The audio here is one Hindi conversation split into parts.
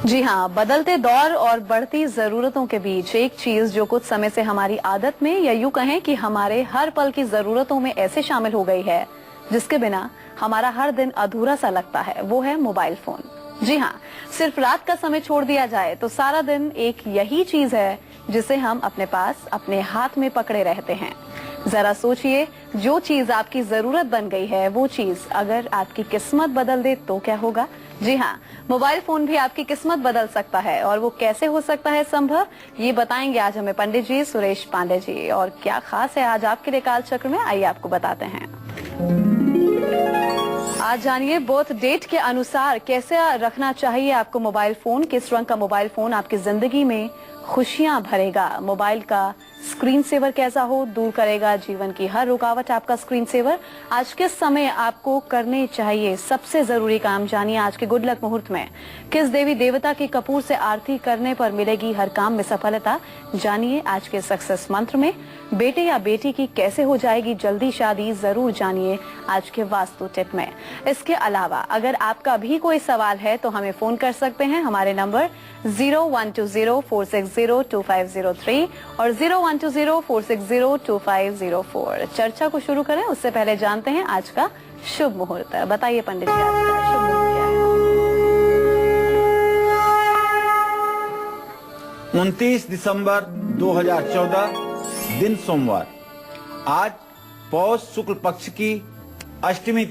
जी हाँ, बदलते दौर और बढ़ती जरूरतों के बीच एक चीज जो कुछ समय से हमारी आदत में या यूं कहें कि हमारे हर पल की जरूरतों में ऐसे शामिल हो गई है जिसके बिना हमारा हर दिन अधूरा सा लगता है, वो है मोबाइल फोन। जी हाँ, सिर्फ रात का समय छोड़ दिया जाए तो सारा दिन एक यही चीज है जिसे हम अपने पास अपने हाथ में पकड़े रहते हैं। जरा सोचिए, जो चीज आपकी जरूरत बन गई है वो चीज अगर आपकी किस्मत बदल दे तो क्या होगा। जी हाँ, मोबाइल फोन भी आपकी किस्मत बदल सकता है और वो कैसे हो सकता है संभव, ये बताएंगे आज हमें पंडित जी सुरेश पांडे जी। और क्या खास है आज आपके लिए काल चक्र में, आइए आपको बताते हैं। आज जानिए बर्थ डेट के अनुसार कैसे रखना चाहिए आपको मोबाइल फोन, किस रंग का मोबाइल फोन आपकी जिंदगी में खुशियां भरेगा, मोबाइल का स्क्रीन सेवर कैसा हो, दूर करेगा जीवन की हर रुकावट आपका स्क्रीन सेवर। आज के समय आपको करने चाहिए सबसे जरूरी काम, जानिए आज के गुड लक मुहूर्त में किस देवी देवता के कपूर से आरती करने पर मिलेगी हर काम में सफलता। जानिए आज के सक्सेस मंत्र में बेटे या बेटी की कैसे हो जाएगी जल्दी शादी, जरूर जानिए आज के वास्तु टिप में। इसके अलावा अगर आपका भी कोई सवाल है तो हमें फोन कर सकते हैं, हमारे नंबर 012046025003 और 012046025004। चर्चा को शुरू करें उससे पहले जानते हैं आज का शुभ मुहूर्त। बताइए पंडित जी, आज का शुभ मुहूर्त क्या है? 29 दिसंबर 2014 दिन सोमवार। आज पौष शुक्ल पक्ष की अष्टमी।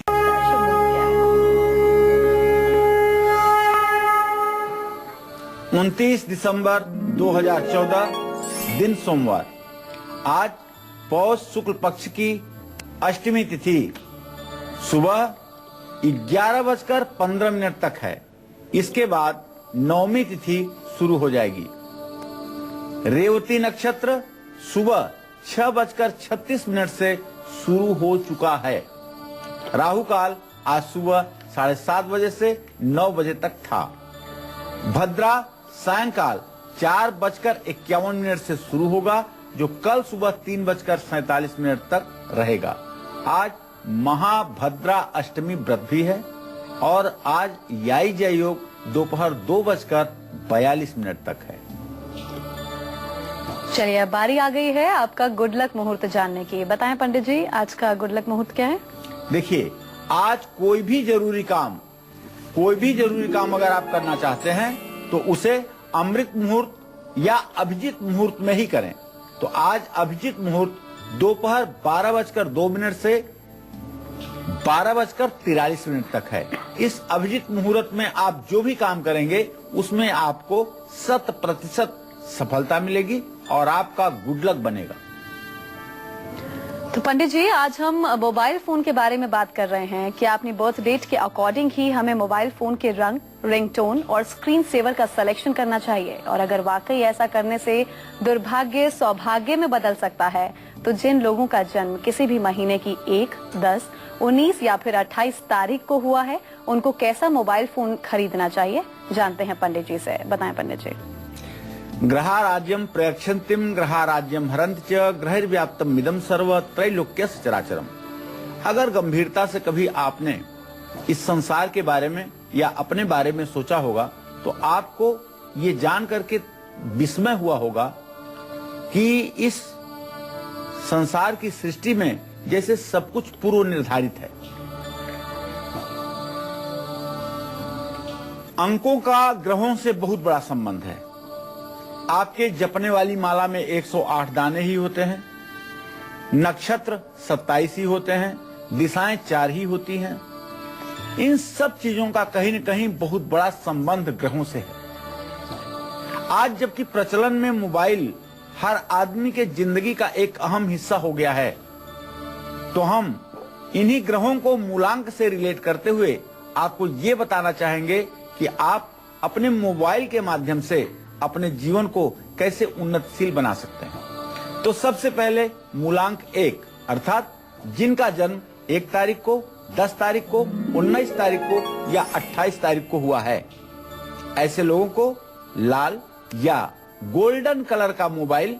29 दिसंबर 2014 दिन सोमवार। आज पौष शुक्ल पक्ष की अष्टमी तिथि सुबह 11:15 तक है। इसके बाद नवमी तिथि शुरू हो जाएगी। रेवती नक्षत्र सुबह 6:36 से शुरू हो चुका है। राहु काल आज सुबह 7:30 बजे से 9 बजे तक था। भद्रा सायंकाल 4:51 से शुरू होगा, जो कल सुबह 3:47 तक रहेगा। आज महाभद्रा अष्टमी व्रत भी है और आज याई जय योग दोपहर 2:42 तक है। चलिए अब बारी आ गई है आपका गुड लक मुहूर्त जानने की। बताएं पंडित जी, आज का गुड लक मुहूर्त क्या है? देखिए, आज कोई भी जरूरी काम अगर आप करना चाहते हैं तो उसे अमृत मुहूर्त या अभिजीत मुहूर्त में ही करें। तो आज अभिजीत मुहूर्त दोपहर 12:02 से 12:43 तक है। इस अभिजीत मुहूर्त में आप जो भी काम करेंगे उसमें आपको 100% सफलता मिलेगी और आपका गुड लक बनेगा। तो पंडित जी, आज हम मोबाइल फोन के बारे में बात कर रहे हैं कि अपनी बर्थ डेट के अकॉर्डिंग ही हमें मोबाइल फोन के रंग, रिंगटोन और स्क्रीन सेवर का सिलेक्शन करना चाहिए। और अगर वाकई ऐसा करने से दुर्भाग्य सौभाग्य में बदल सकता है तो जिन लोगों का जन्म किसी भी महीने की 1, 10, 19 या फिर 28 तारीख को हुआ है उनको कैसा मोबाइल फोन खरीदना चाहिए, जानते हैं पंडित जी से। बताएं पंडित जी। ग्रहाराज्यम प्रयक्षन्तिम ग्रहाराज्यम हरन्ति च ग्रहैर्व्याप्तम इदं सर्व त्रैलोक्यस्य चराचरम। अगर गंभीरता से कभी आपने इस संसार के बारे में या अपने बारे में सोचा होगा तो आपको ये जान करके विस्मय हुआ होगा कि इस संसार की सृष्टि में जैसे सब कुछ पूर्व निर्धारित है। अंकों का ग्रहों से बहुत बड़ा संबंध है। आपके जपने वाली माला में 108 दाने ही होते हैं, नक्षत्र 27 ही होते हैं, दिशाएं 4 ही होती हैं। इन सब चीजों का कहीं न कहीं बहुत बड़ा संबंध ग्रहों से है। आज जबकि प्रचलन में मोबाइल हर आदमी के जिंदगी का एक अहम हिस्सा हो गया है, तो हम इन्हीं ग्रहों को मूलांक से रिलेट करते हुए आपको ये बताना चाहेंगे कि आप अपने मोबाइल के माध्यम से अपने जीवन को कैसे उन्नतशील बना सकते हैं। तो सबसे पहले मूलांक 1 अर्थात जिनका जन्म 1 तारीख को, 10 तारीख को, 19 तारीख को या 28 तारीख को हुआ है, ऐसे लोगों को लाल या गोल्डन कलर का मोबाइल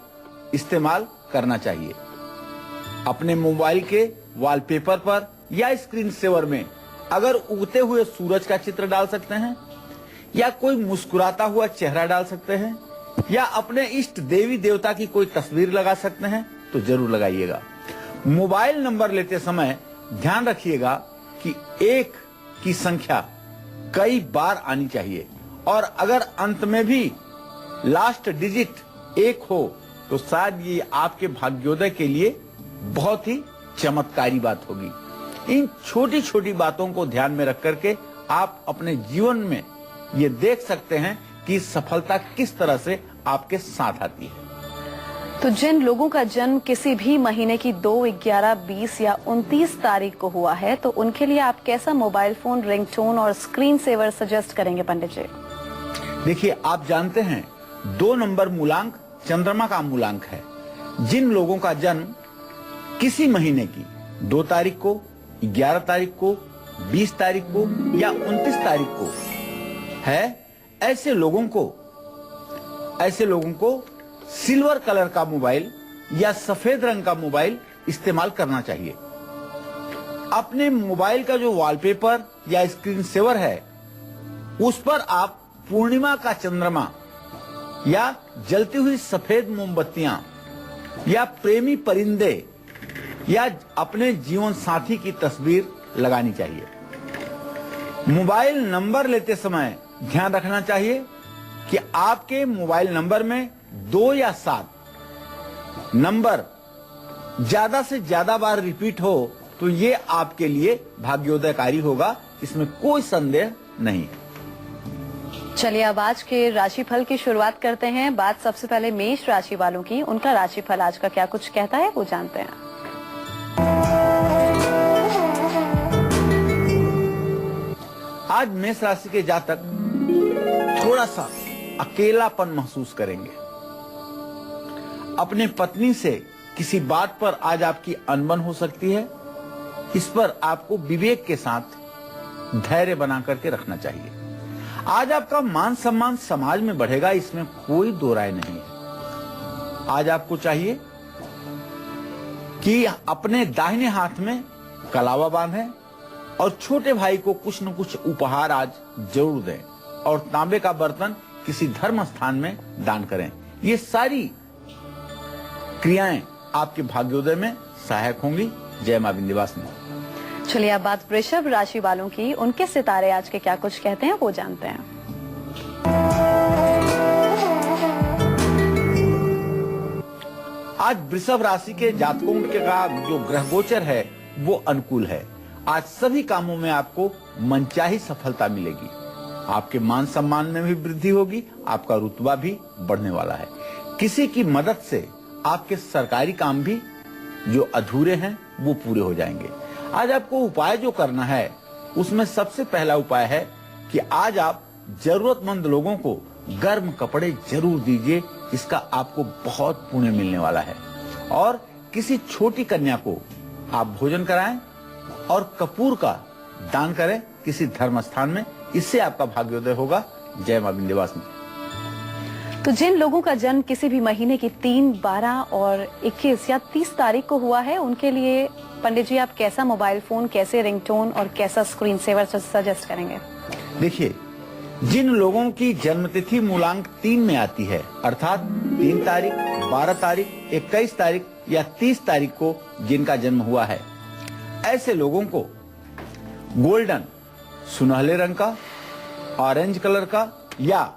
इस्तेमाल करना चाहिए। अपने मोबाइल के वॉलपेपर पर या स्क्रीन सेवर में अगर उगते हुए सूरज का चित्र डाल सकते हैं या कोई मुस्कुराता हुआ चेहरा डाल सकते हैं, या अपने इष्ट देवी देवता की कोई तस्वीर लगा सकते हैं तो जरूर लगाइएगा। मोबाइल नंबर लेते समय ध्यान रखिएगा कि 1 की संख्या कई बार आनी चाहिए, और अगर अंत में भी लास्ट डिजिट 1 हो तो शायद ये आपके भाग्योदय के लिए बहुत ही चमत्कारी बात होगी। इन छोटी छोटी बातों को ध्यान में रख करके आप अपने जीवन में ये देख सकते हैं कि सफलता किस तरह से आपके साथ आती है। तो जिन लोगों का जन्म किसी भी महीने की 2, 11, 20 या 29 तारीख को हुआ है, तो उनके लिए आप कैसा मोबाइल फोन, रिंगटोन और स्क्रीन सेवर सजेस्ट करेंगे पंडित जी? देखिए, आप जानते हैं 2 नंबर मूलांक चंद्रमा का मूलांक है। जिन लोगों का जन्म किसी महीने की 2 तारीख को, 11 तारीख को, 20 तारीख को या 29 तारीख को है, ऐसे लोगों को सिल्वर कलर का मोबाइल या सफेद रंग का मोबाइल इस्तेमाल करना चाहिए। अपने मोबाइल का जो वॉलपेपर या स्क्रीन सेवर है, उस पर आप पूर्णिमा का चंद्रमा या जलती हुई सफेद मोमबत्तियां या प्रेमी परिंदे या अपने जीवन साथी की तस्वीर लगानी चाहिए। मोबाइल नंबर लेते समय ध्यान रखना चाहिए कि आपके मोबाइल नंबर में 2 या 7 नंबर ज्यादा से ज्यादा बार रिपीट हो तो ये आपके लिए भाग्योदयकारी होगा, इसमें कोई संदेह नहीं। चलिए अब आज के राशिफल की शुरुआत करते हैं। बात सबसे पहले मेष राशि वालों की, उनका राशिफल आज का क्या कुछ कहता है वो जानते हैं। आज मेष राशि के जातक थोड़ा सा अकेलापन महसूस करेंगे। अपने पत्नी से किसी बात पर आज आपकी अनबन हो सकती है। इस पर आपको विवेक के साथ धैर्य बना करके रखना चाहिए। आज आपका मान सम्मान समाज में बढ़ेगा, इसमें कोई दो राय नहीं है। आज आपको चाहिए कि अपने दाहिने हाथ में कलावा बांधें और छोटे भाई को कुछ न कुछ उपहार आज जरूर दें, और तांबे का बर्तन किसी धर्म स्थान में दान करें। ये सारी क्रियाएं आपके भाग्योदय में सहायक होंगी। जय मां विंध्यवासिनी। चलिए अब बात वृषभ राशि वालों की, उनके सितारे आज के क्या कुछ कहते हैं वो जानते हैं। आज वृषभ राशि के जातकों का जो ग्रह गोचर है वो अनुकूल है। आज सभी कामों में आपको मनचाही सफलता मिलेगी। आपके मान सम्मान में भी वृद्धि होगी, आपका रुतबा भी बढ़ने वाला है। किसी की मदद से आपके सरकारी काम भी जो अधूरे हैं वो पूरे हो जाएंगे। आज आपको उपाय जो करना है उसमें सबसे पहला उपाय है कि आज आप जरूरतमंद लोगों को गर्म कपड़े जरूर दीजिए, इसका आपको बहुत पुण्य मिलने वाला है। और किसी छोटी कन्या को आप भोजन कराएं और कपूर का दान करें किसी धर्म स्थान में, इससे आपका भाग्योदय होगा। जय मां विंध्यवासिनी। तो जिन लोगों का जन्म किसी भी महीने की 3, 12 और 21 या 30 तारीख को हुआ है, उनके लिए पंडित जी आप कैसा मोबाइल फोन, कैसे रिंगटोन और कैसा स्क्रीन सेवर सजेस्ट करेंगे? देखिए, जिन लोगों की जन्मतिथि मूलांक 3 में आती है, अर्थात 3 तारीख, 12 तारीख, 21 तारीख या 30 तारीख को जिनका जन्म हुआ है, ऐसे लोगों को गोल्डन सुनहले रंग का, ऑरेंज कलर का या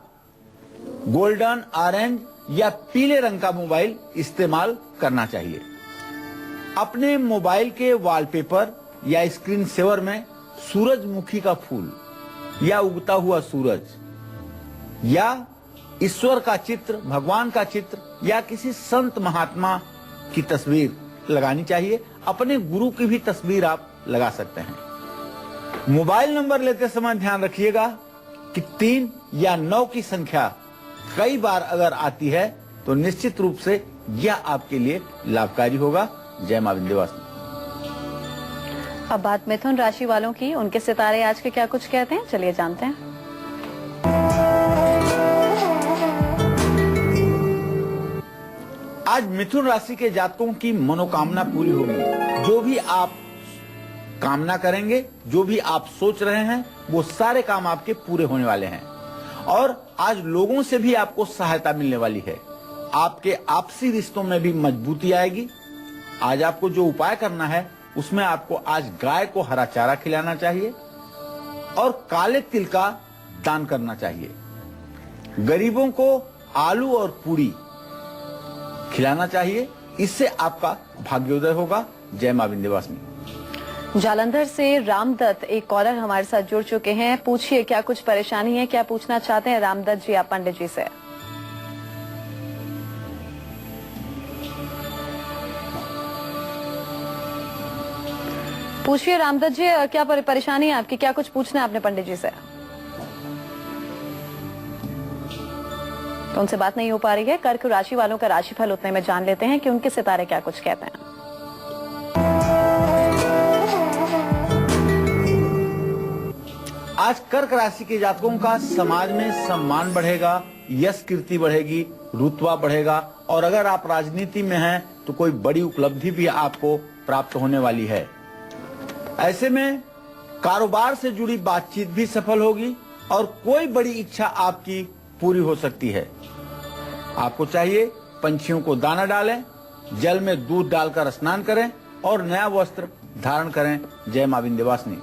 गोल्डन, ऑरेंज या पीले रंग का मोबाइल इस्तेमाल करना चाहिए। अपने मोबाइल के वॉलपेपर या स्क्रीन सेवर में सूरजमुखी का फूल या उगता हुआ सूरज या ईश्वर का चित्र, भगवान का चित्र या किसी संत महात्मा की तस्वीर लगानी चाहिए। अपने गुरु की भी तस्वीर आप लगा सकते हैं। मोबाइल नंबर लेते समय ध्यान रखिएगा कि 3 या 9 की संख्या कई बार अगर आती है तो निश्चित रूप से यह आपके लिए लाभकारी होगा। जय मां विंध्यवासिनी। अब बात मिथुन राशि वालों की, उनके सितारे आज के क्या कुछ कहते हैं, चलिए जानते हैं। आज मिथुन राशि के जातकों की मनोकामना पूरी होगी। जो भी आप कामना करेंगे, जो भी आप सोच रहे हैं, वो सारे काम आपके पूरे होने वाले हैं। और आज लोगों से भी आपको सहायता मिलने वाली है। आपके आपसी रिश्तों में भी मजबूती आएगी। आज आपको जो उपाय करना है उसमें आपको आज गाय को हरा चारा खिलाना चाहिए और काले तिल का दान करना चाहिए। गरीबों को आलू और पूरी खिलाना चाहिए। इससे आपका भाग्योदय होगा। जय मां विंध्यवासिनी। जालंधर से रामदत्त एक कॉलर हमारे साथ जुड़ चुके हैं। पूछिए क्या कुछ परेशानी है, क्या पूछना चाहते हैं रामदत्त जी आप पंडित जी से? पूछिए रामदत्त जी, क्या परेशानी है आपकी, क्या कुछ पूछना है आपने पंडित जी से? तो उनसे बात नहीं हो पा रही है। कर्क राशि वालों का राशिफल उतने में जान लेते हैं कि उनके सितारे क्या कुछ कहते हैं। आज कर्क राशि के जातकों का समाज में सम्मान बढ़ेगा, यश कीर्ति बढ़ेगी, रुतबा बढ़ेगा और अगर आप राजनीति में हैं तो कोई बड़ी उपलब्धि भी आपको प्राप्त होने वाली है। ऐसे में कारोबार से जुड़ी बातचीत भी सफल होगी और कोई बड़ी इच्छा आपकी पूरी हो सकती है। आपको चाहिए पंछियों को दाना डालें, जल में दूध डालकर स्नान करें और नया वस्त्र धारण करें। जय मां विंध्यवासिनी।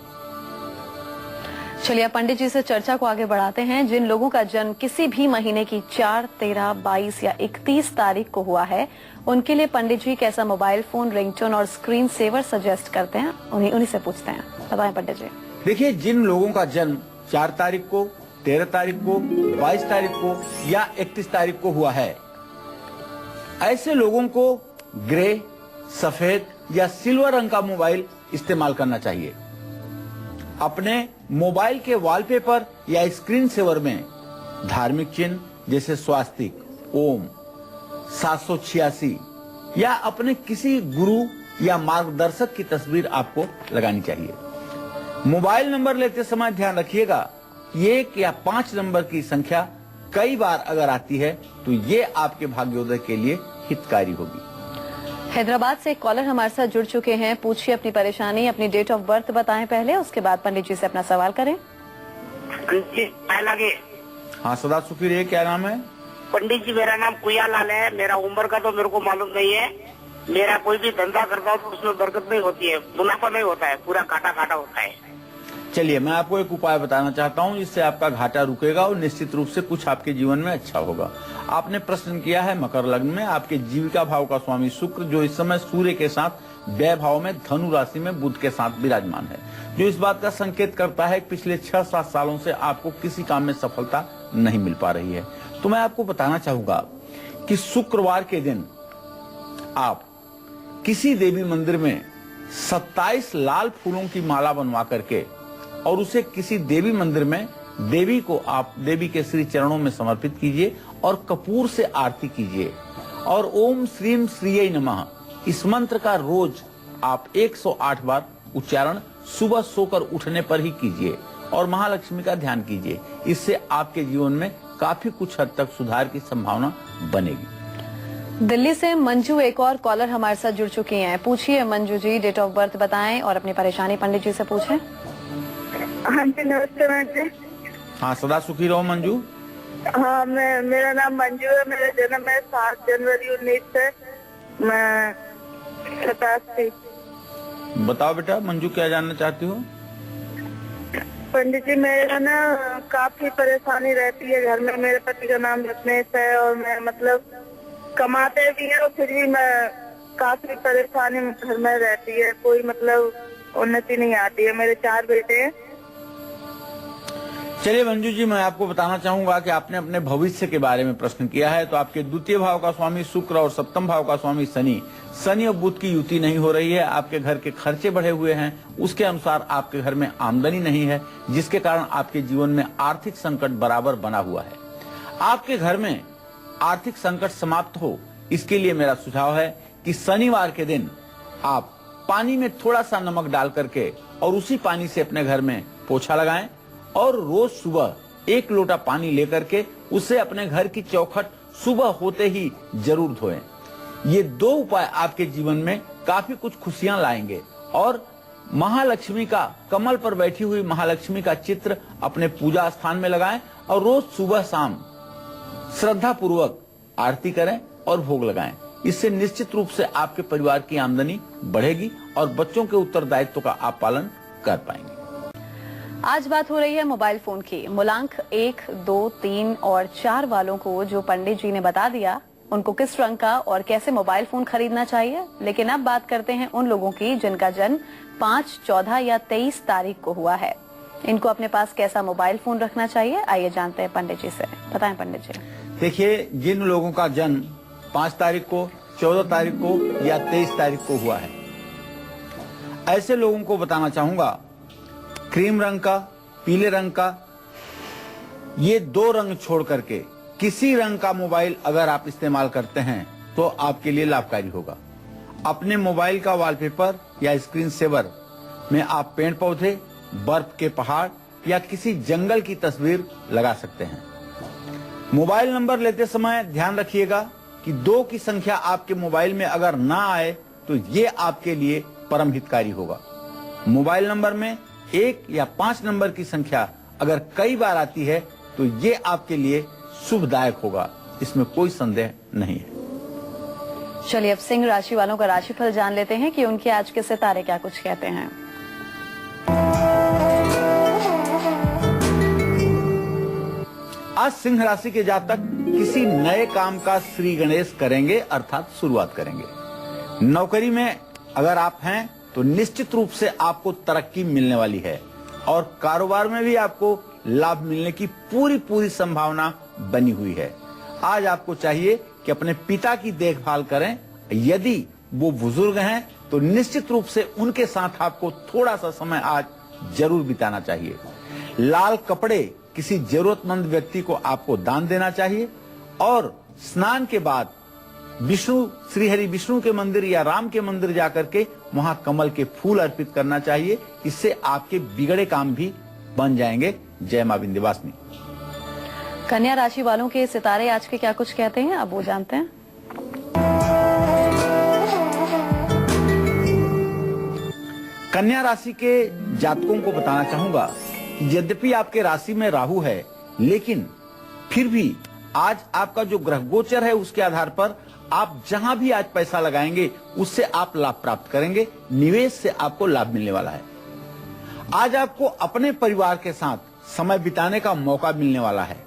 चलिए पंडित जी से चर्चा को आगे बढ़ाते हैं। जिन लोगों का जन्म किसी भी महीने की 4, 13, 22 या 31 तारीख को हुआ है उनके लिए पंडित जी कैसा मोबाइल फोन, रिंगटोन और स्क्रीन सेवर सजेस्ट करते हैं, उन्हीं से पूछते हैं। बताएं पंडित जी। देखिए, जिन लोगों का जन्म 4 तारीख को, 13 तारीख को, 22 तारीख को या 31 तारीख को हुआ है, ऐसे लोगों को ग्रे, सफेद या सिल्वर रंग का मोबाइल इस्तेमाल करना चाहिए। अपने मोबाइल के वॉलपेपर या स्क्रीन सेवर में धार्मिक चिन्ह जैसे स्वास्तिक, ओम, 786 या अपने किसी गुरु या मार्गदर्शक की तस्वीर आपको लगानी चाहिए। मोबाइल नंबर लेते समय ध्यान रखिएगा 1 या 5 नंबर की संख्या कई बार अगर आती है तो ये आपके भाग्योदय के लिए हितकारी होगी। हैदराबाद से एक कॉलर हमारे साथ जुड़ चुके हैं। पूछिए अपनी परेशानी, अपनी डेट ऑफ बर्थ बताएं पहले, उसके बाद पंडित जी से अपना सवाल करें। हाँ, सदा सुखी रहिए। क्या नाम है? पंडित जी मेरा नाम कुयालाल है। मेरा उम्र का तो मेरे को मालूम नहीं है। मेरा कोई भी धंधा करता हूँ तो उसमें बरकत नहीं होती है, मुनाफा नहीं होता है, पूरा घाटा घाटा होता है। चलिए, मैं आपको एक उपाय बताना चाहता हूँ जिससे आपका घाटा रुकेगा और निश्चित रूप से कुछ आपके जीवन में अच्छा होगा। आपने प्रश्न किया है मकर लग्न में, आपके जीविका भाव का स्वामी शुक्र जो इस समय सूर्य के साथ व्यय भाव में धनु राशि में बुध के साथ विराजमान है, जो इस बात का संकेत करता है कि पिछले 6-7 सालों से आपको किसी काम में सफलता नहीं मिल पा रही है। तो मैं आपको बताना चाहूंगा कि शुक्रवार के दिन आप किसी देवी मंदिर में 27 लाल फूलों की माला बनवा करके और उसे किसी देवी मंदिर में देवी को आप देवी के श्री चरणों में समर्पित कीजिए और कपूर से आरती कीजिए और ओम श्रीम श्रीये नमः इस मंत्र का रोज आप 108 बार उच्चारण सुबह सोकर उठने पर ही कीजिए और महालक्ष्मी का ध्यान कीजिए। इससे आपके जीवन में काफी कुछ हद तक सुधार की संभावना बनेगी। दिल्ली से मंजू एक और कॉलर हमारे साथ जुड़ चुकी हैं। पूछिए Manju ji, date of birth बताएं और अपनी परेशानी पंडित जी से पूछें। हाँ जी, नमस्ते मैम। हाँ, सदा सुखी रहो मंजू। हाँ, मेरा नाम मंजू है। मेरा जन्म है 7 जनवरी 19 से। मैं 87। बताओ बेटा मंजू, क्या जानना चाहती हो? पंडित जी, मेरा ना काफी परेशानी रहती है घर में। मेरे पति का नाम रत्नेश है और मैं मतलब कमाते भी है और फिर भी मैं काफी परेशानी घर में रहती है। कोई मतलब उन्नति नहीं आती है। मेरे 4 बेटे हैं। चलिए मंजू जी, मैं आपको बताना चाहूंगा कि आपने अपने भविष्य के बारे में प्रश्न किया है। तो आपके द्वितीय भाव का स्वामी शुक्र और सप्तम भाव का स्वामी शनि और बुध की युति नहीं हो रही है। आपके घर के खर्चे बढ़े हुए हैं, उसके अनुसार आपके घर में आमदनी नहीं है, जिसके कारण आपके जीवन में आर्थिक संकट बराबर बना हुआ है। आपके घर में आर्थिक संकट समाप्त हो, इसके लिए मेरा सुझाव है कि शनिवार के दिन आप पानी में थोड़ा सा नमक डाल करके और उसी पानी से अपने घर में पोछा लगाएं और रोज सुबह 1 लोटा पानी लेकर के उसे अपने घर की चौखट सुबह होते ही जरूर धोएं। ये 2 उपाय आपके जीवन में काफी कुछ खुशियां लाएंगे। और महालक्ष्मी का, कमल पर बैठी हुई महालक्ष्मी का चित्र अपने पूजा स्थान में लगाएं और रोज सुबह शाम श्रद्धा पूर्वक आरती करें और भोग लगाएं। इससे निश्चित रूप से आपके परिवार की आमदनी बढ़ेगी और बच्चों के उत्तरदायित्व का आप पालन कर पाएंगे। आज बात हो रही है मोबाइल फोन की। मूलांक 1, 2, 3 और 4 वालों को जो पंडित जी ने बता दिया, उनको किस रंग का और कैसे मोबाइल फोन खरीदना चाहिए। लेकिन अब बात करते हैं उन लोगों की जिनका जन्म 5, 14 या 23 तारीख को हुआ है। इनको अपने पास कैसा मोबाइल फोन रखना चाहिए, आइए जानते हैं पंडित जी से। बताएं पंडित जी। देखिए, जिन लोगों का जन्म 5 तारीख को, 14 तारीख को या 23 तारीख को हुआ है, ऐसे लोगों को बताना चाहूंगा, क्रीम रंग का, पीले रंग का, ये 2 रंग छोड़ करके किसी रंग का मोबाइल अगर आप इस्तेमाल करते हैं तो आपके लिए लाभकारी होगा। अपने मोबाइल का वॉलपेपर या स्क्रीन सेवर में आप पेड़ पौधे, बर्फ के पहाड़ या किसी जंगल की तस्वीर लगा सकते हैं। मोबाइल नंबर लेते समय ध्यान रखिएगा कि 2 की संख्या आपके मोबाइल में अगर ना आए तो ये आपके लिए परम हितकारी होगा। मोबाइल नंबर में 1 या 5 नंबर की संख्या अगर कई बार आती है तो ये आपके लिए शुभदायक होगा, इसमें कोई संदेह नहीं है। चलिए अब सिंह राशि वालों का राशिफल जान लेते हैं कि उनके आज के सितारे क्या कुछ कहते हैं। आज सिंह राशि के जातक किसी नए काम का श्री गणेश करेंगे, अर्थात शुरुआत करेंगे। नौकरी में अगर आप हैं तो निश्चित रूप से आपको तरक्की मिलने वाली है और कारोबार में भी आपको लाभ मिलने की पूरी संभावना बनी हुई है। आज आपको चाहिए कि अपने पिता की देखभाल करें। यदि वो बुजुर्ग हैं तो निश्चित रूप से उनके साथ आपको थोड़ा सा समय आज जरूर बिताना चाहिए। लाल कपड़े किसी जरूरतमंद व्यक्ति को आपको दान देना चाहिए और स्नान के बाद विष्णु, श्री हरि विष्णु के मंदिर या राम के मंदिर जाकर के वहां कमल के फूल अर्पित करना चाहिए। इससे आपके बिगड़े काम भी बन जाएंगे। जय मां विंध्यवासिनी। कन्या राशि वालों के सितारे आज के क्या कुछ कहते हैं, अब वो जानते हैं। कन्या राशि के जातकों को बताना चाहूंगा, यद्यपि आपके राशि में राहु है, लेकिन फिर भी आज आपका जो ग्रह गोचर है उसके आधार पर आप जहां भी आज पैसा लगाएंगे उससे आप लाभ प्राप्त करेंगे। निवेश से आपको लाभ मिलने वाला है। आज आपको अपने परिवार के साथ समय बिताने का मौका मिलने वाला है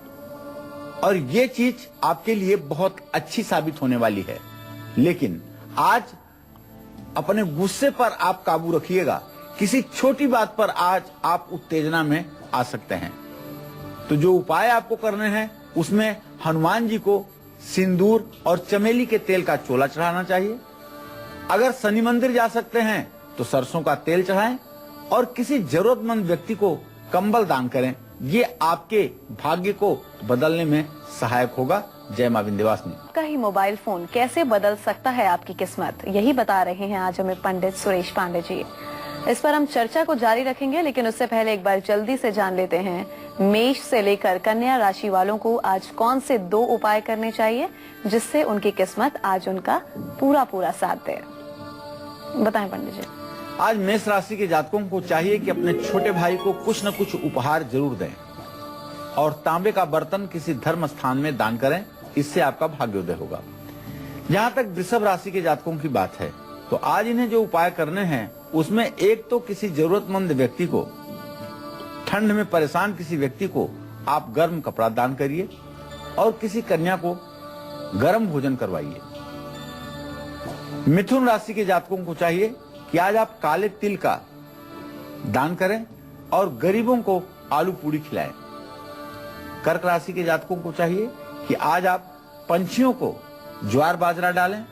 और ये चीज आपके लिए बहुत अच्छी साबित होने वाली है। लेकिन आज अपने गुस्से पर आप काबू रखिएगा। किसी छोटी बात पर आज आप उत्तेजना में आ सकते हैं। तो जो उपाय आपको करने हैं उसमें हनुमान जी को सिंदूर और चमेली के तेल का चोला चढ़ाना चाहिए। अगर शनि मंदिर जा सकते हैं तो सरसों का तेल चढ़ाएं और किसी जरूरतमंद व्यक्ति को कंबल दान करें। ये आपके भाग्य को बदलने में सहायक होगा। जय मां विंध्यवासिनी। आपका ही मोबाइल फोन कैसे बदल सकता है आपकी किस्मत, यही बता रहे हैं आज हमें पंडित सुरेश पांडे जी। इस पर हम चर्चा को जारी रखेंगे, लेकिन उससे पहले एक बार जल्दी से जान लेते हैं मेष से लेकर कन्या राशि वालों को आज कौन से 2 उपाय करने चाहिए जिससे उनकी किस्मत आज उनका पूरा साथ दे। बताएं पंडित जी। आज मेष राशि के जातकों को चाहिए कि अपने छोटे भाई को कुछ न कुछ उपहार जरूर दें और तांबे का बर्तन किसी धर्म स्थान में दान करें। इससे आपका भाग्योदय होगा। जहां तक वृषभ राशि के जातकों की बात है तो आज इन्हें जो उपाय करने हैं उसमें एक तो किसी जरूरतमंद व्यक्ति को, ठंड में परेशान किसी व्यक्ति को आप गर्म कपड़ा दान करिए और किसी कन्या को गर्म भोजन करवाइए। मिथुन राशि के जातकों को चाहिए कि आज आप काले तिल का दान करें और गरीबों को आलू पूरी खिलाएं। कर्क राशि के जातकों को चाहिए कि आज आप पंछियों को ज्वार बाजरा डालें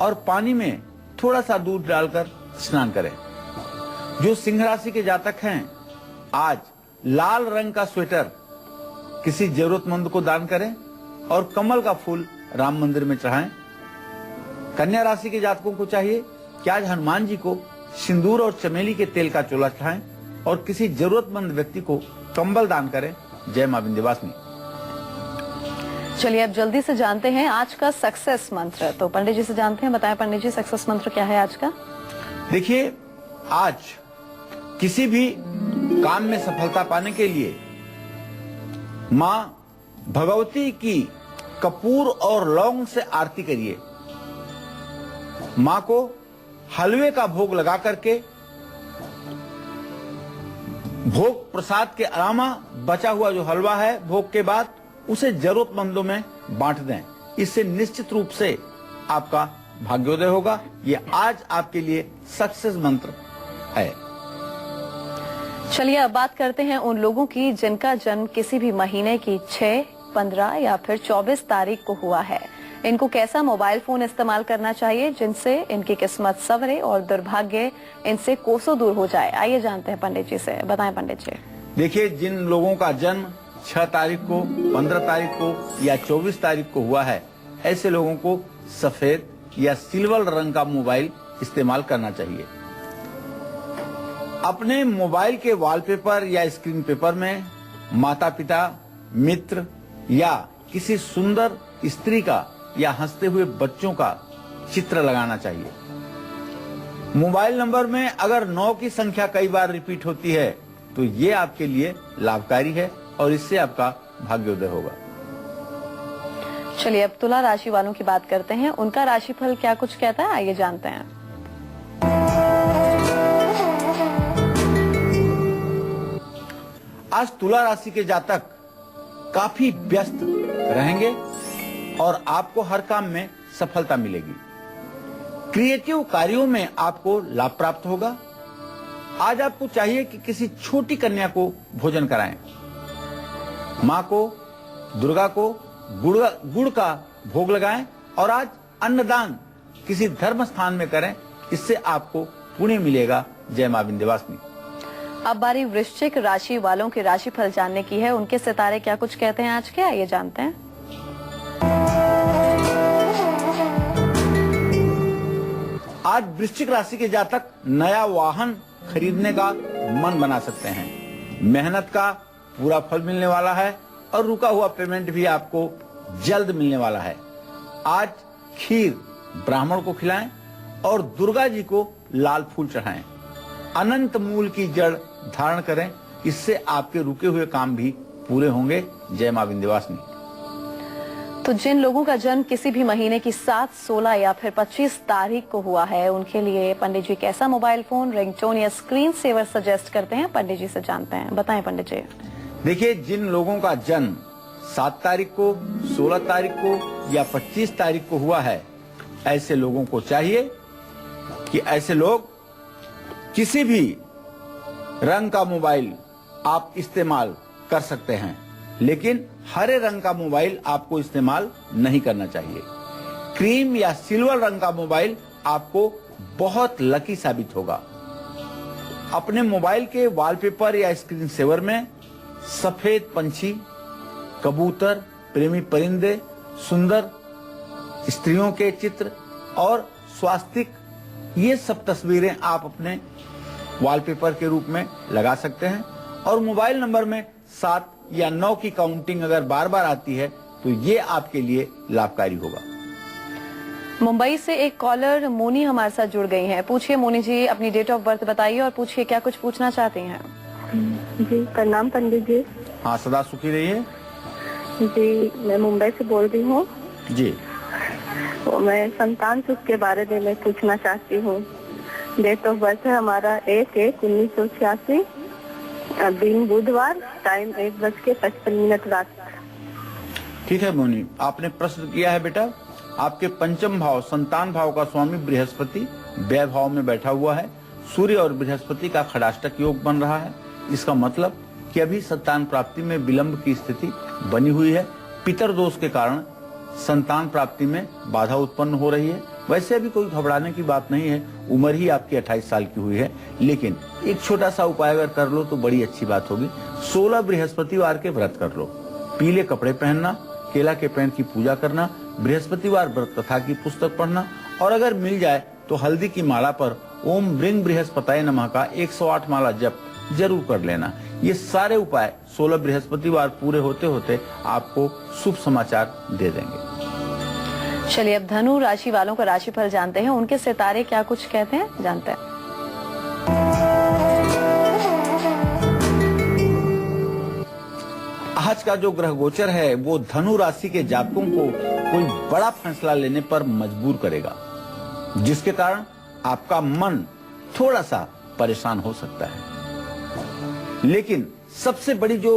और पानी में थोड़ा सा दूध डालकर स्नान करें। जो सिंह राशि के जातक हैं आज लाल रंग का स्वेटर किसी जरूरतमंद को दान करें और कमल का फूल राम मंदिर में चढ़ाएं। कन्या राशि के जातकों को चाहिए कि आज हनुमान जी को सिंदूर और चमेली के तेल का चोला चढ़ाएं और किसी जरूरतमंद व्यक्ति को कंबल दान करें। जय मां विंध्यवासिनी। चलिए अब जल्दी से जानते हैं आज का सक्सेस मंत्र। तो पंडित जी से जानते हैं। बताएं पंडित जी, सक्सेस मंत्र क्या है आज का? देखिए, आज किसी भी काम में सफलता पाने के लिए माँ भगवती की कपूर और लौंग से आरती करिए। माँ को हलवे का भोग लगा करके भोग प्रसाद के अलावा बचा हुआ जो हलवा है भोग के बाद उसे जरूरतमंदों में बांट दें। इससे निश्चित रूप से आपका भाग्योदय होगा। ये आज आपके लिए सक्सेस मंत्र है। चलिए अब बात करते हैं उन लोगों की जिनका जन्म किसी भी महीने की 6, 15 या फिर 24 तारीख को हुआ है। इनको कैसा मोबाइल फोन इस्तेमाल करना चाहिए जिनसे इनकी किस्मत संवरे और दुर्भाग्य इनसे कोसों दूर हो जाए। आइए जानते हैं पंडित जी से। बताएं पंडित जी। देखिए, जिन लोगों का जन्म 6 तारीख को, 15 तारीख को या 24 तारीख को हुआ है, ऐसे लोगों को सफेद या सिल्वर रंग का मोबाइल इस्तेमाल करना चाहिए। अपने मोबाइल के वॉलपेपर या स्क्रीन पेपर में माता पिता, मित्र या किसी सुंदर स्त्री का या हंसते हुए बच्चों का चित्र लगाना चाहिए। मोबाइल नंबर में अगर 9 की संख्या कई बार रिपीट होती है तो ये आपके लिए लाभकारी है और इससे आपका भाग्योदय होगा। चलिए अब तुला राशि वालों की बात करते हैं। उनका राशिफल क्या कुछ कहता है, आइए जानते हैं। आज तुला राशि के जातक काफी व्यस्त रहेंगे और आपको हर काम में सफलता मिलेगी। क्रिएटिव कार्यों में आपको लाभ प्राप्त होगा। आज आपको चाहिए कि किसी छोटी कन्या को भोजन कराएं। मां को, दुर्गा को गुड़ का भोग लगाएं और आज अन्नदान किसी धर्म स्थान में करें। इससे आपको पुण्य मिलेगा। जय मां विंध्यवासिनी। अब बारी वृश्चिक राशि वालों के राशिफल जानने की है। उनके सितारे क्या कुछ कहते हैं आज के, आइए जानते हैं। आज वृश्चिक राशि के जातक नया वाहन खरीदने का मन बना सकते हैं। मेहनत का पूरा फल मिलने वाला है और रुका हुआ पेमेंट भी आपको जल्द मिलने वाला है। आज खीर ब्राह्मण को खिलाएं और दुर्गा जी को लाल फूल चढ़ाएं। अनंत मूल की जड़ धारण करें। इससे आपके रुके हुए काम भी पूरे होंगे। जय मां विंध्यवासिनी। तो जिन लोगों का जन्म किसी भी महीने की 7, 16 या फिर 25 तारीख को हुआ है, उनके लिए पंडित जी कैसा मोबाइल फोन, रिंगटोन या स्क्रीन सेवर सजेस्ट करते हैं, पंडित जी से जानते हैं। बताएं पंडित जी। देखिए, जिन लोगों का जन्म 7 तारीख को, 16 तारीख को या 25 तारीख को हुआ है, ऐसे लोगों को चाहिए कि ऐसे लोग किसी भी रंग का मोबाइल आप इस्तेमाल कर सकते हैं, लेकिन हरे रंग का मोबाइल आपको इस्तेमाल नहीं करना चाहिए। क्रीम या सिल्वर रंग का मोबाइल आपको बहुत लकी साबित होगा। अपने मोबाइल के वॉलपेपर या स्क्रीन सेवर में सफेद पंछी, कबूतर, प्रेमी परिंदे, सुंदर स्त्रियों के चित्र और स्वास्तिक, ये सब तस्वीरें आप अपने वॉलपेपर के रूप में लगा सकते हैं। और मोबाइल नंबर में 7 या 9 की काउंटिंग अगर बार बार आती है तो ये आपके लिए लाभकारी होगा। मुंबई से एक कॉलर मोनी हमारे साथ जुड़ गई हैं। पूछिए मोनी जी, अपनी डेट ऑफ बर्थ बताइए और पूछिए क्या कुछ पूछना चाहती हैं। जी प्रणाम पंडित जी। हाँ, सदा सुखी रहिए। जी मैं मुंबई से बोल रही हूँ। जी, तो मैं संतान सुख के बारे में मैं पूछना चाहती हूँ। डेट ऑफ बर्थ है हमारा 1/1/1986, दिन बुधवार, टाइम 1:55 रात। ठीक है मोनी, आपने प्रश्न किया है बेटा। आपके पंचम भाव संतान भाव का स्वामी बृहस्पति व्यय भाव में बैठा हुआ है। सूर्य और बृहस्पति का खड़ाष्टक योग बन रहा है। इसका मतलब कि अभी संतान प्राप्ति में विलंब की स्थिति बनी हुई है। पितर दोष के कारण संतान प्राप्ति में बाधा उत्पन्न हो रही है। वैसे अभी कोई घबराने की बात नहीं है, उम्र ही आपकी 28 साल की हुई है, लेकिन एक छोटा सा उपाय अगर कर लो तो बड़ी अच्छी बात होगी। 16 बृहस्पतिवार के व्रत कर लो। पीले कपड़े पहनना, केला के पेड़ की पूजा करना, बृहस्पतिवार व्रत कथा की पुस्तक पढ़ना और अगर मिल जाए तो हल्दी की माला पर ओम ब्रिंग बृहस्पताय नमः का 108 माला जप जरूर कर लेना। ये सारे उपाय 16 बृहस्पतिवार पूरे होते होते आपको शुभ समाचार दे देंगे। चलिए अब धनु राशि वालों का राशिफल जानते हैं। उनके सितारे क्या कुछ कहते हैं, जानते हैं। आज आज का जो ग्रह गोचर है वो धनु राशि के जातकों को कोई बड़ा फैसला लेने पर मजबूर करेगा, जिसके कारण आपका मन थोड़ा सा परेशान हो सकता है। लेकिन सबसे बड़ी जो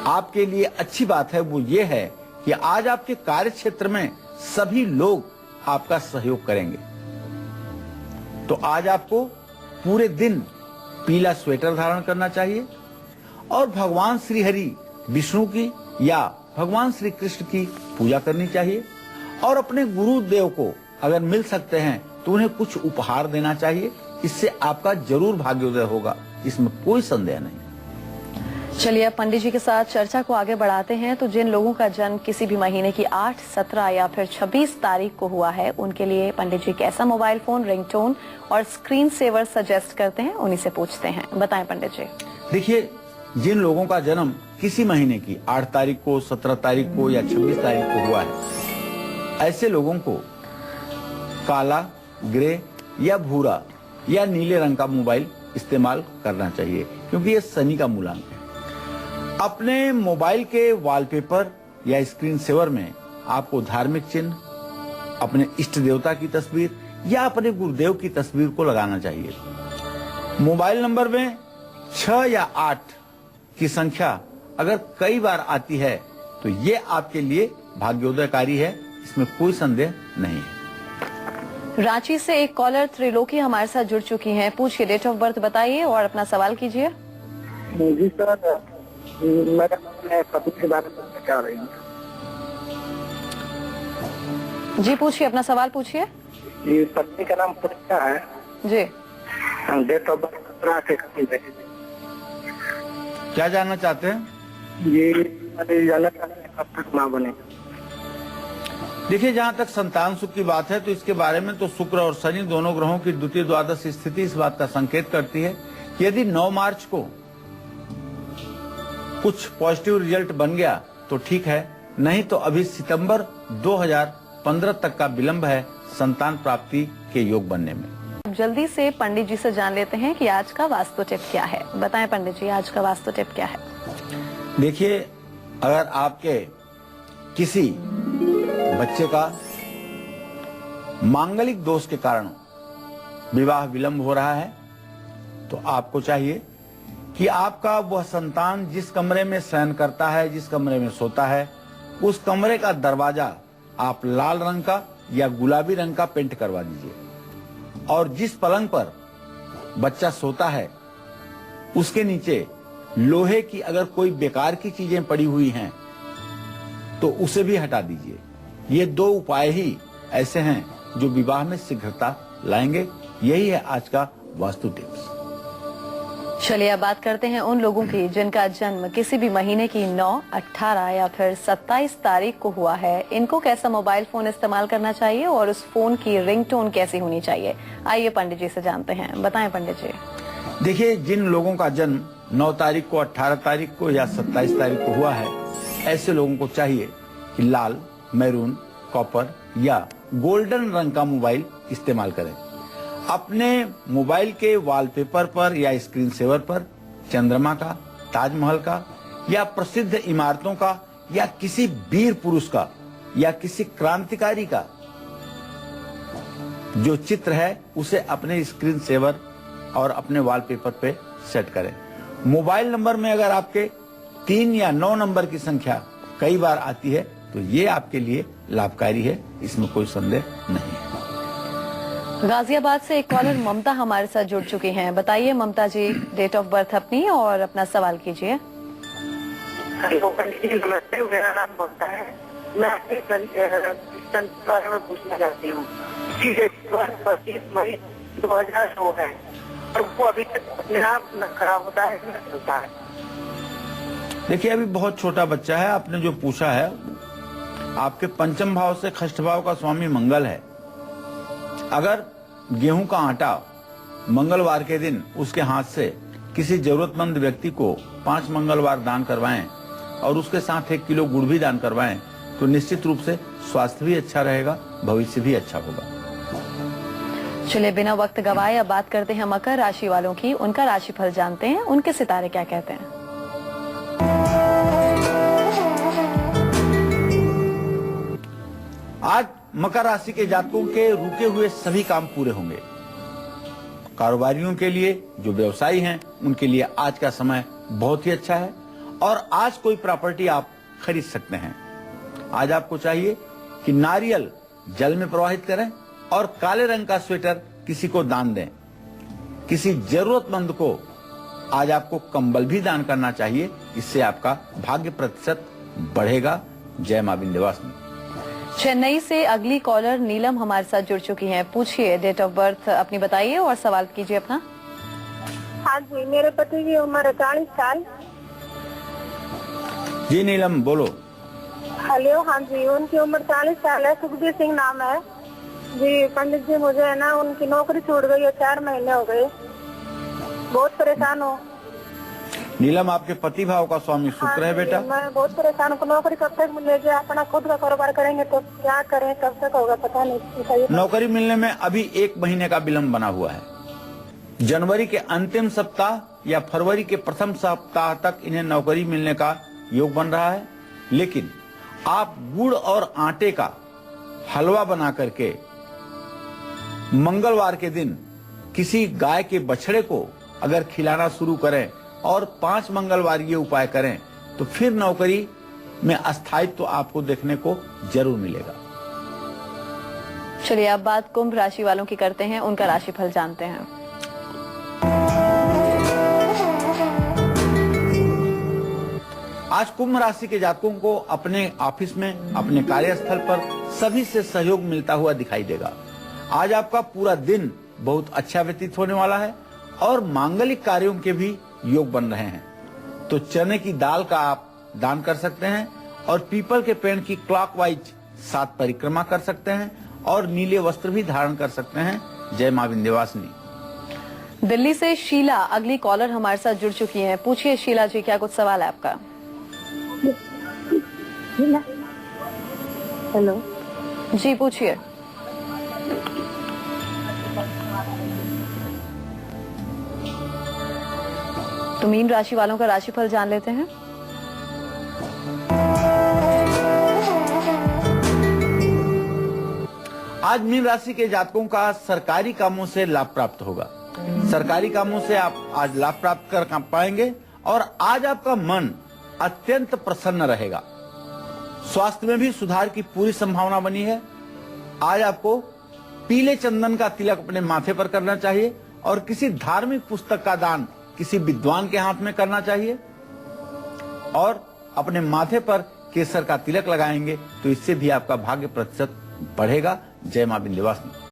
आपके लिए अच्छी बात है वो ये है कि आज आपके कार्य क्षेत्र में सभी लोग आपका सहयोग करेंगे। तो आज आपको पूरे दिन पीला स्वेटर धारण करना चाहिए और भगवान श्री हरि विष्णु की या भगवान श्री कृष्ण की पूजा करनी चाहिए और अपने गुरुदेव को अगर मिल सकते हैं तो उन्हें कुछ उपहार देना चाहिए। इससे आपका जरूर भाग्योदय होगा, इसमें कोई संदेह नहीं। चलिए अब पंडित जी के साथ चर्चा को आगे बढ़ाते हैं। तो जिन लोगों का जन्म किसी भी महीने की 8, 17 या फिर 26 तारीख को हुआ है, उनके लिए पंडित जी कैसा मोबाइल फोन, रिंगटोन और स्क्रीन सेवर सजेस्ट करते हैं, उन्हीं से पूछते हैं। बताएं पंडित जी। देखिए, जिन लोगों का जन्म किसी महीने की 8 तारीख को, 17 तारीख को या 26 तारीख को हुआ है, ऐसे लोगों को काला, ग्रे या भूरा या नीले रंग का मोबाइल इस्तेमाल करना चाहिए, क्योंकि ये शनि का मूलांक है। अपने मोबाइल के वॉलपेपर या स्क्रीन सेवर में आपको धार्मिक चिन्ह, अपने इष्ट देवता की तस्वीर या अपने गुरुदेव की तस्वीर को लगाना चाहिए। मोबाइल नंबर में 6 या 8 की संख्या अगर कई बार आती है तो ये आपके लिए भाग्योदयकारी है, इसमें कोई संदेह नहीं है। रांची से एक कॉलर त्रिलोकी हमारे साथ जुड़ चुकी हैं। पूछिए, डेट ऑफ बर्थ बताइए और अपना सवाल कीजिए। जी सर, मैं अपने पति के बारे में पूछना चाह रही हूँ। जी पूछिए, अपना सवाल पूछिए। ये पत्नी का नाम पूछा है जी। डेट ऑफ बर्थ 17 क्या जानना चाहते हैं? ये जानना चाहते हैं कब तक माँ बने। देखिए, जहां तक संतान सुख की बात है तो इसके बारे में तो शुक्र और शनि दोनों ग्रहों की द्वितीय द्वादश स्थिति इस बात का संकेत करती है कि यदि 9 मार्च को कुछ पॉजिटिव रिजल्ट बन गया तो ठीक है, नहीं तो अभी सितंबर 2015 तक का विलंब है संतान प्राप्ति के योग बनने में। जल्दी से पंडित जी से जान लेते हैं कि आज का वास्तु टिप क्या है। बताएं पंडित जी, आज का वास्तु टिप क्या है? देखिए, अगर आपके किसी बच्चे का मांगलिक दोष के कारण विवाह विलंब हो रहा है तो आपको चाहिए कि आपका वह संतान जिस कमरे में शयन करता है, जिस कमरे में सोता है, उस कमरे का दरवाजा आप लाल रंग का या गुलाबी रंग का पेंट करवा दीजिए और जिस पलंग पर बच्चा सोता है उसके नीचे लोहे की अगर कोई बेकार की चीजें पड़ी हुई हैं तो उसे भी हटा दीजिए। ये 2 उपाय ही ऐसे हैं जो विवाह में शीघ्रता लाएंगे। यही है आज का वास्तु टिप्स। चलिए अब बात करते हैं उन लोगों की जिनका जन्म किसी भी महीने की 9, 18 या फिर 27 तारीख को हुआ है। इनको कैसा मोबाइल फोन इस्तेमाल करना चाहिए और उस फोन की रिंगटोन कैसी होनी चाहिए? आइए पंडित जी से जानते हैं। बताएं पंडित जी। देखिए, जिन लोगों का जन्म 9 तारीख को, 18 तारीख को या 27 तारीख को हुआ है, ऐसे लोगों को चाहिए कि लाल, मैरून, कॉपर या गोल्डन रंग का मोबाइल इस्तेमाल करें। अपने मोबाइल के वॉलपेपर पर या स्क्रीन सेवर पर चंद्रमा का, ताजमहल का या प्रसिद्ध इमारतों का या किसी वीर पुरुष का या किसी क्रांतिकारी का जो चित्र है उसे अपने स्क्रीन सेवर और अपने वॉलपेपर पे सेट करें। मोबाइल नंबर में अगर आपके 3 या 9 नंबर की संख्या कई बार आती है तो ये आपके लिए लाभकारी है, इसमें कोई संदेह नहीं है। गाजियाबाद से एक कॉलर ममता हमारे साथ जुड़ चुकी हैं। बताइए ममता जी, डेट ऑफ बर्थ अपनी और अपना सवाल कीजिए। हेलो पंडित जी, नमस्ते। मेरा नाम ममता है। मैं अपने के बारे में पूछना चाहती हूँ। 25 मई 2002 है और वो अभी तक अपने आप न खराब होता है न चलता है। देखिए, अभी बहुत छोटा बच्चा है। आपने जो पूछा है, आपके पंचम भाव से षष्ठ भाव का स्वामी मंगल है। अगर गेहूं का आटा मंगलवार के दिन उसके हाथ से किसी जरूरतमंद व्यक्ति को 5 मंगलवार दान करवाएं और उसके साथ 1 किलो गुड़ भी दान करवाएं तो निश्चित रूप से स्वास्थ्य भी अच्छा रहेगा, भविष्य भी अच्छा होगा। चलिए बिना वक्त गवाए अब बात करते हैं मकर राशि वालों की। उनका राशिफल जानते हैं, उनके सितारे क्या कहते हैं। मकर राशि के जातकों के रुके हुए सभी काम पूरे होंगे। कारोबारियों के लिए, जो व्यवसायी हैं, उनके लिए आज का समय बहुत ही अच्छा है और आज कोई प्रॉपर्टी आप खरीद सकते हैं। आज आपको चाहिए कि नारियल जल में प्रवाहित करें और काले रंग का स्वेटर किसी को दान दें। किसी जरूरतमंद को आज आपको कंबल भी दान करना चाहिए, इससे आपका भाग्य प्रतिशत बढ़ेगा। जय मां विंध्यवासिनी। चेन्नई से अगली कॉलर नीलम हमारे साथ जुड़ चुकी हैं। पूछिए, डेट ऑफ बर्थ अपनी बताइए और सवाल कीजिए अपना। हाँ जी, मेरे पति की उम्र 40 साल। जी नीलम बोलो। हेलो, हाँ जी, उनकी उम्र 40 साल है। सुखबीर सिंह नाम है जी। पंडित जी, मुझे है ना उनकी नौकरी छूट गई है, 4 महीने हो गए, बहुत परेशान हूँ। नीलम, आपके पति भाव का स्वामी शुक्र है बेटा। मैं बहुत परेशान हूँ। नौकरी कब तक मिलेगी? अपना खुद का कारोबार करेंगे तो क्या करें, कब तक होगा पता नहीं। नौकरी मिलने में अभी 1 महीने का विलंब बना हुआ है। जनवरी के अंतिम सप्ताह या फरवरी के प्रथम सप्ताह तक इन्हें नौकरी मिलने का योग बन रहा है। लेकिन आप गुड़ और आटे का हलवा बना करके मंगलवार के दिन किसी गाय के बछड़े को अगर खिलाना शुरू करें और 5 मंगलवार ये उपाय करें तो फिर नौकरी में स्थायित्व तो आपको देखने को जरूर मिलेगा। चलिए अब बात कुंभ राशि वालों की करते हैं, उनका राशिफल जानते हैं। आज कुंभ राशि के जातकों को अपने ऑफिस में, अपने कार्यस्थल पर सभी से सहयोग मिलता हुआ दिखाई देगा। आज आपका पूरा दिन बहुत अच्छा व्यतीत होने वाला है और मांगलिक कार्यों के भी योग बन रहे हैं। तो चने की दाल का आप दान कर सकते हैं और पीपल के पेड़ की क्लॉकवाइज 7 परिक्रमा कर सकते हैं और नीले वस्त्र भी धारण कर सकते हैं। जय मां विंध्यवासिनी। दिल्ली से शीला अगली कॉलर हमारे साथ जुड़ चुकी हैं। पूछिए शीला जी, क्या कुछ सवाल है आपका? हेलो जी पूछिए। तो मीन राशि वालों का राशिफल जान लेते हैं। आज मीन राशि के जातकों का सरकारी कामों से लाभ प्राप्त होगा। सरकारी कामों से आप आज लाभ प्राप्त कर पाएंगे और आज आपका मन अत्यंत प्रसन्न रहेगा। स्वास्थ्य में भी सुधार की पूरी संभावना बनी है। आज आपको पीले चंदन का तिलक अपने माथे पर करना चाहिए और किसी धार्मिक पुस्तक का दान किसी विद्वान के हाथ में करना चाहिए और अपने माथे पर केसर का तिलक लगाएंगे तो इससे भी आपका भाग्य प्रतिशत बढ़ेगा। जय मां विंध्यवासिनी।